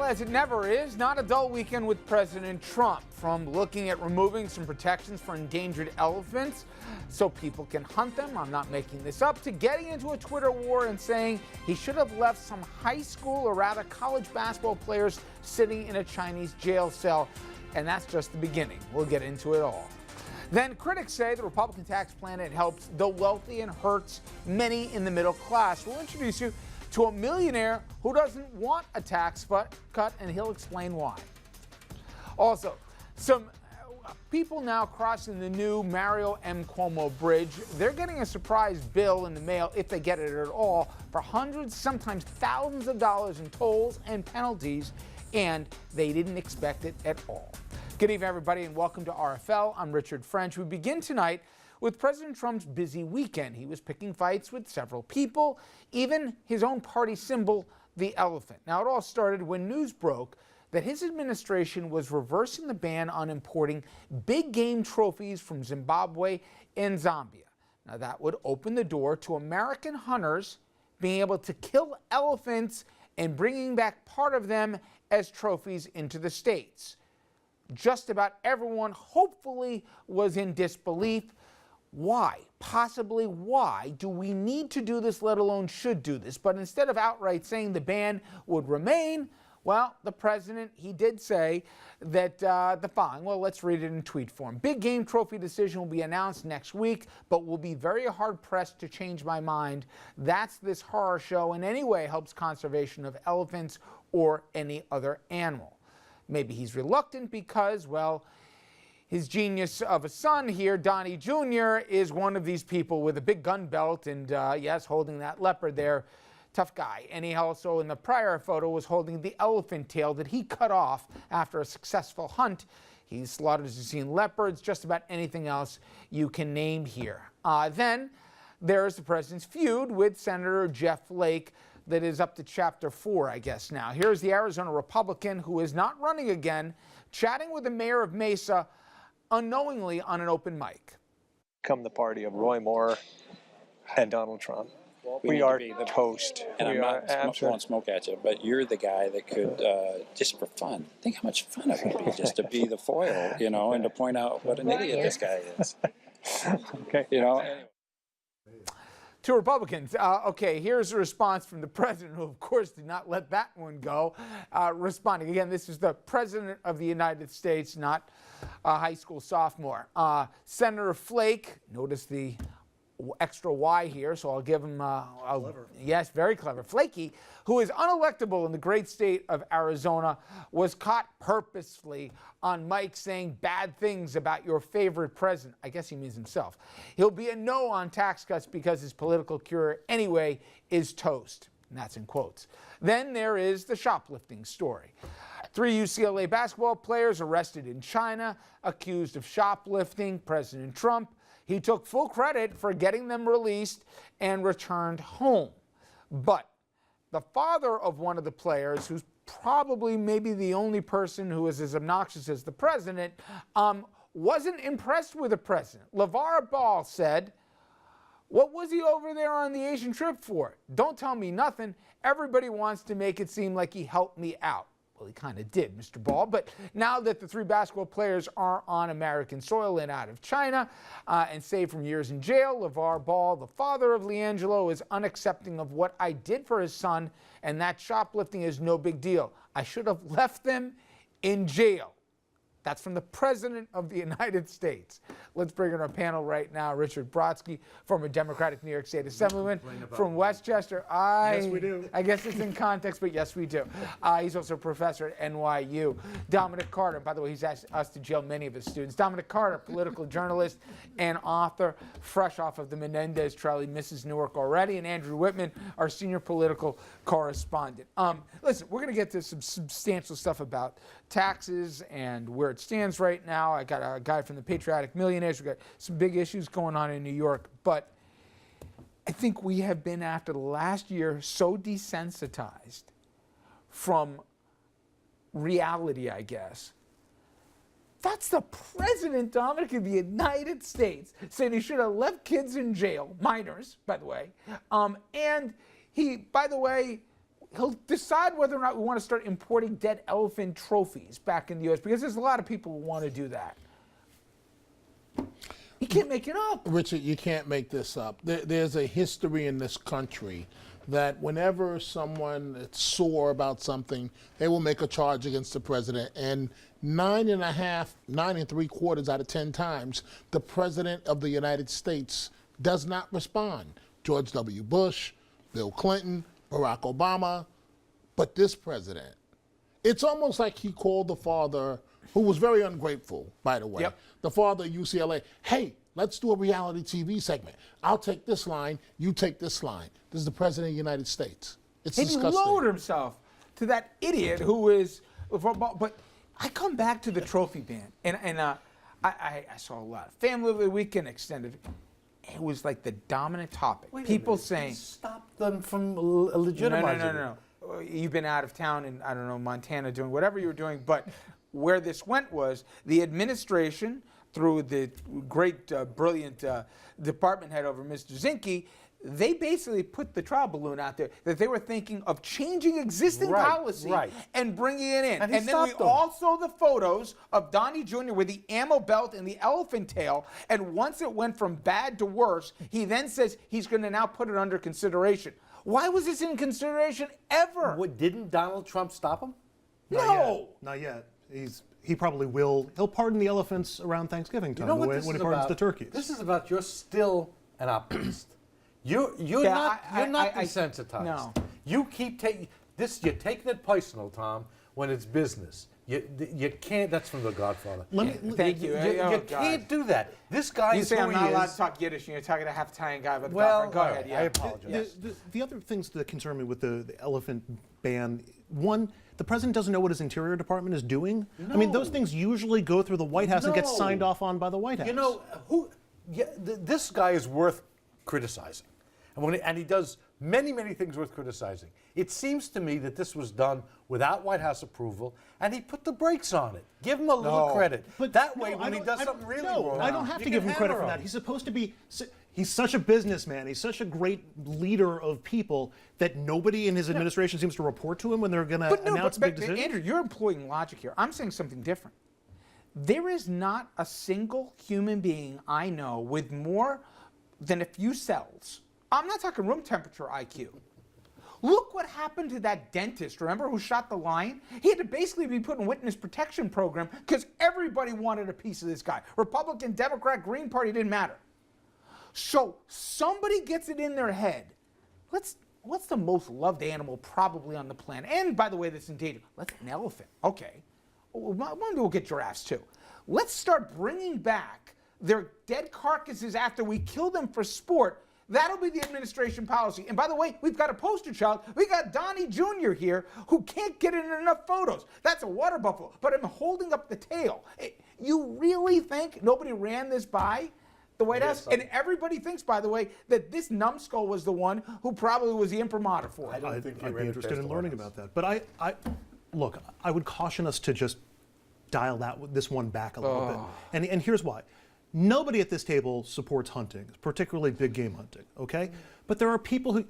as it never is, not a dull weekend with President Trump. From looking at removing some protections for endangered elephants so people can hunt them, I'm not making this up, to getting into a Twitter war and saying he should have left some high school, or rather college basketball players sitting in a Chinese jail cell. And that's just the beginning. We'll get into it all. Then critics say the Republican tax plan, it helps the wealthy and hurts many in the middle class. We'll introduce you to a millionaire who doesn't want a tax cut, and he'll explain why. Also, some people now crossing the new Mario M. Cuomo Bridge. They're getting a surprise bill in the mail, if they get it at all, for hundreds, sometimes thousands of dollars in tolls and penalties, and they didn't expect it at all. Good evening, everybody, and welcome to RFL. I'm Richard French. We begin tonight with President Trump's busy weekend. He was picking fights with several people, even his own party symbol, the elephant. Now, it all started when news broke that his administration was reversing the ban on importing big game trophies from Zimbabwe and Zambia. Now, that would open the door to American hunters being able to kill elephants and bringing back part of them as trophies into the States. Just about everyone, hopefully, was in disbelief. Why? Possibly why do we need to do this, let alone should do this? But instead of outright saying the ban would remain, well, the president, he did say that the following. Well, let's read it in tweet form. Big game trophy decision will be announced next week, but will be very hard-pressed to change my mind. That's this horror show in any way helps conservation of elephants or any other animal. Maybe he's reluctant because, well, his genius of a son here, Donnie Jr., is one of these people with a big gun belt and, yes, holding that leopard there. Tough guy. And he also, in the prior photo, was holding the elephant tail that he cut off after a successful hunt. He slaughtered, as you've seen, leopards, just about anything else you can name here. Then there's the president's feud with Senator Jeff Flake that is up to chapter 4, I guess now. Here's the Arizona Republican who is not running again, chatting with the mayor of Mesa unknowingly on an open mic. Come the party of Roy Moore and Donald Trump. We are toast. And I'm not blowing smoke at you, but you're the guy that could, just for fun, think how much fun it would be just to be the foil, you know, and to point out what an idiot this guy is. Okay. You know, anyway. To Republicans, okay, here's a response from the president, who, of course, did not let that one go. Responding again, this is the president of the United States, not a high school sophomore. Senator Flake, notice the extra Y here, so I'll give him, yes, very clever. Flakey, who is unelectable in the great state of Arizona, was caught purposefully on mic saying bad things about your favorite president. I guess he means himself. He'll be a no on tax cuts because his political career anyway is toast. And that's in quotes. Then there is the shoplifting story. 3 UCLA basketball players arrested in China, accused of shoplifting. President Trump, he took full credit for getting them released and returned home. But the father of one of the players, who's probably maybe the only person who is as obnoxious as the president, wasn't impressed with the president. LeVar Ball said, "What was he over there on the Asian trip for? Don't tell me nothing. Everybody wants to make it seem like he helped me out." Well, he kind of did, Mr. Ball. But now that the 3 basketball players are on American soil and out of China and saved from years in jail, LeVar Ball, the father of LiAngelo, is unaccepting of what I did for his son, and that shoplifting is no big deal. I should have left them in jail. That's from the President of the United States. Let's bring in our panel right now. Richard Brodsky, former Democratic New York State Assemblyman from Westchester. Yes, we do. I guess it's in context, but yes, we do. He's also a professor at NYU. Dominic Carter, by the way, he's asked us to jail many of his students. Dominic Carter, political journalist and author, fresh off of the Menendez trial. He misses Newark already. And Andrew Whitman, our senior political correspondent. Listen, we're going to get to some substantial stuff about taxes and where it stands right now. I got a guy from the Patriotic Millionaires. We've got some big issues going on in New York. But I think we have been, after the last year, so desensitized from reality, I guess. That's the president, Dominic, of the United States, saying he should have left kids in jail, minors, by the way. And he, by the way, he'll decide whether or not we want to start importing dead elephant trophies back in the U.S. because there's a lot of people who want to do that. You can't make it up. Richard, you can't make this up. There's a history in this country that whenever someone is sore about something, they will make a charge against the president. And 9 3/4 out of 10 times, the president of the United States does not respond. George W. Bush, Bill Clinton, Barack Obama, but this president. It's almost like he called the father, who was very ungrateful, by the way, Yep. the father of UCLA, hey, let's do a reality TV segment. I'll take this line, you take this line. This is the president of the United States. It's And he disgusting. lowered himself to that idiot who is. But I come back to the trophy ban, and I saw a lot. Family of the Weekend extended. It was like the dominant topic. People saying, stop them from legitimizing it. no. You've been out of town in, I don't know, Montana doing whatever you were doing, but where this went was the administration, through the great, brilliant department head over Mr. Zinke, they basically put the trial balloon out there that they were thinking of changing existing policy and bringing it in. And then we all saw the photos of Donnie Jr. with the ammo belt and the elephant tail. And once it went from bad to worse, he then says he's going to now put it under consideration. Why was this in consideration ever? Didn't Donald Trump stop him? No. Not yet. He probably will. He'll pardon the elephants around Thanksgiving time when he pardons the turkeys. This is about you're still an optimist. You're not desensitized. No. You keep taking this. You're taking it personal, Tom. When it's business, you can't. That's from The Godfather. Thank you. You can't do that. This guy You is say who I'm he not allowed is. to talk Yiddish, and you're talking to a half-Italian guy about the Well, Go ahead. I apologize. The other things that concern me with the elephant ban, one, the president doesn't know what his Interior Department is doing. I mean, those things usually go through the White House and get signed off on by the White House. You know who? This guy is worth criticizing, and he does many things worth criticizing. It seems to me that this was done without White House approval, and he put the brakes on it. Give him a little credit. But that no, way, I when he don't- does I don't- something really no, wrong, I don't have you to give can him credit hammer for that. him. He's supposed to be. He's such a businessman. He's such a great leader of people that nobody in his administration seems to report to him when they're going to announce a big decision. Andrew, you're employing logic here. I'm saying something different. There is not a single human being I know with more than a few cells. I'm not talking room temperature IQ. Look what happened to that dentist, remember, who shot the lion? He had to basically be put in witness protection program because everybody wanted a piece of this guy. Republican, Democrat, Green Party, didn't matter. So somebody gets it in their head. What's the most loved animal probably on the planet? And by the way, that's endangered. Let's an elephant. Okay. Maybe we'll get giraffes too. Let's start bringing back their dead carcasses after we kill them for sport. That'll be the administration policy. And by the way, we've got a poster child. We got Donnie Jr. here who can't get in enough photos. That's a water buffalo, but I'm holding up the tail. You really think nobody ran this by the White House? And everybody thinks, by the way, that this numbskull was the one who probably was the imprimatur for it. I'd be interested in learning about that. But I look, I would caution us to just dial this one back a little bit. And here's why. Nobody at this table supports hunting, particularly big game hunting, okay? But there are people who,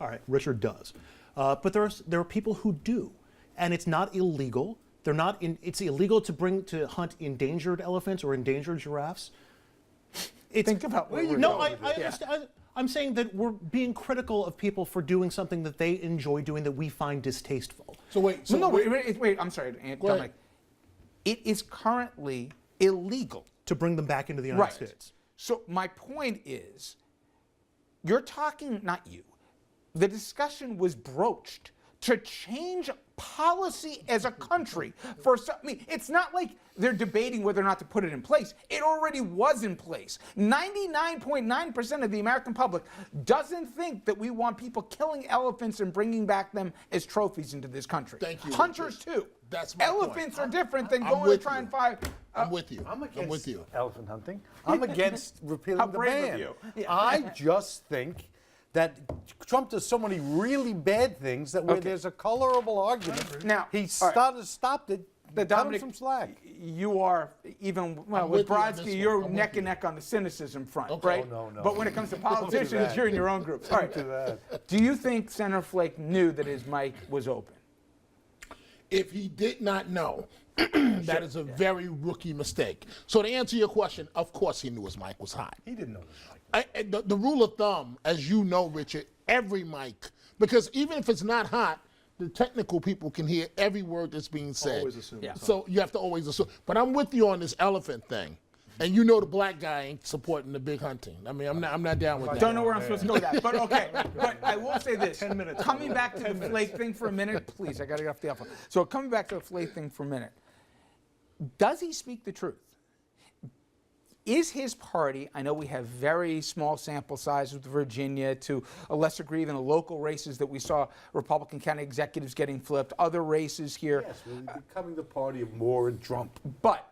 all right, Richard does, but there are people who do, and it's not illegal. It's illegal to hunt endangered elephants or endangered giraffes. Think about where you're No, going. I understand. I'm saying that we're being critical of people for doing something that they enjoy doing that we find distasteful. So wait. So Wait, I'm sorry, Dominic. It is currently illegal To bring them back into the United States. So my point is, you're talking, not you, the discussion was broached to change policy as a country for some, I mean, it's not like they're debating whether or not to put it in place. It already was in place. 99.9% of the American public doesn't think that we want people killing elephants and bringing back them as trophies into this country. Thank you, Hunters Richard. too. That's my Elephants point. are different than I'm going to with try you. and find. I'm with you. I'm against I'm with you. elephant hunting. I'm against repealing How the brave of ban. you. Yeah. I just think that Trump does so many really bad things that where there's a colorable argument. Now, he all right. stopped it. The Cut him Dominic, some slack. you are even with with you on Brodsky, this you're one. I'm neck with and neck on the cynicism front, Okay. right? Oh, no. But when it comes to do politicians, that. you're in your own group. All right. Do you think Senator Flake knew that his mic was open? If he did not know, that is a very rookie mistake. So to answer your question, of course he knew his mic was hot. He didn't know this. The rule of thumb, as you know, Richard, every mic, because even if it's not hot, the technical people can hear every word that's being said. Always assume Yeah. So you have to always assume. But I'm with you on this elephant thing. And you know the black guy ain't supporting the big hunting. I mean, I'm not down with that. Don't know where I'm supposed to go with that, but okay. But I will say this. 10 minutes. Coming back to the Flake thing for a minute, please, I got to get off the alpha. So coming back to the Flake thing for a minute, does he speak the truth? Is his party, I know we have very small sample sizes with Virginia, to a lesser degree than the local races that we saw Republican county executives getting flipped, other races here. Yes, we're becoming the party of Moore and Trump. But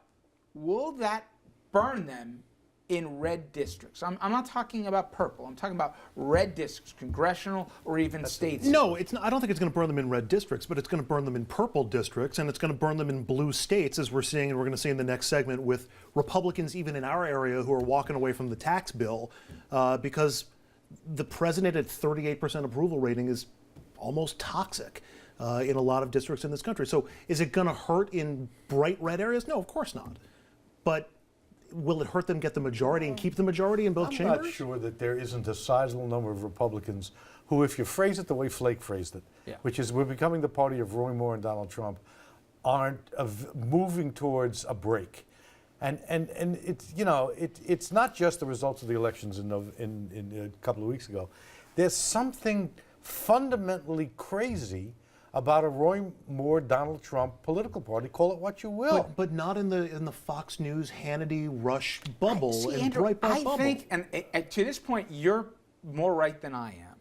will that burn them in red districts? I'm not talking about purple. I'm talking about red districts, congressional or even states. No, it's not, I don't think it's going to burn them in red districts, but it's going to burn them in purple districts, and it's going to burn them in blue states, as we're seeing, and we're going to see in the next segment with Republicans even in our area who are walking away from the tax bill because the president at 38% approval rating is almost toxic in a lot of districts in this country. So is it going to hurt in bright red areas? No, of course not. But will it hurt them get the majority and keep the majority in both I'm chambers? not sure that there isn't a sizable number of Republicans who, if you phrase it the way Flake phrased it, which is we're becoming the party of Roy Moore and Donald Trump, aren't moving towards a break. And it's, you know, it's not just the results of the elections in a couple of weeks ago. There's something fundamentally crazy about a Roy Moore, Donald Trump political party. Call it what you will. But not in the Fox News, Hannity, Rush bubble See, and Andrew, Breitbart I bubble. think, and to this point, you're more right than I am.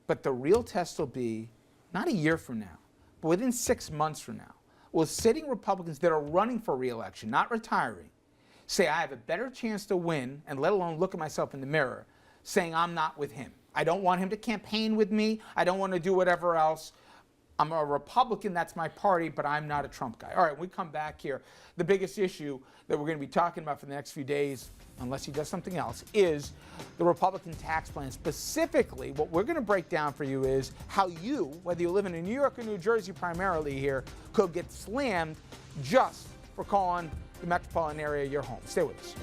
But the real test will be not a year from now, but within 6 months from now. Will sitting Republicans that are running for re-election, not retiring, say I have a better chance to win, and let alone look at myself in the mirror, saying I'm not with him. I don't want him to campaign with me. I don't want to do whatever else. I'm a Republican, that's my party, but I'm not a Trump guy. All right, when we come back here, the biggest issue that we're going to be talking about for the next few days, unless he does something else, is the Republican tax plan. Specifically, what we're going to break down for you is how you, whether you live in New York or New Jersey primarily here, could get slammed just for calling the metropolitan area your home. Stay with us.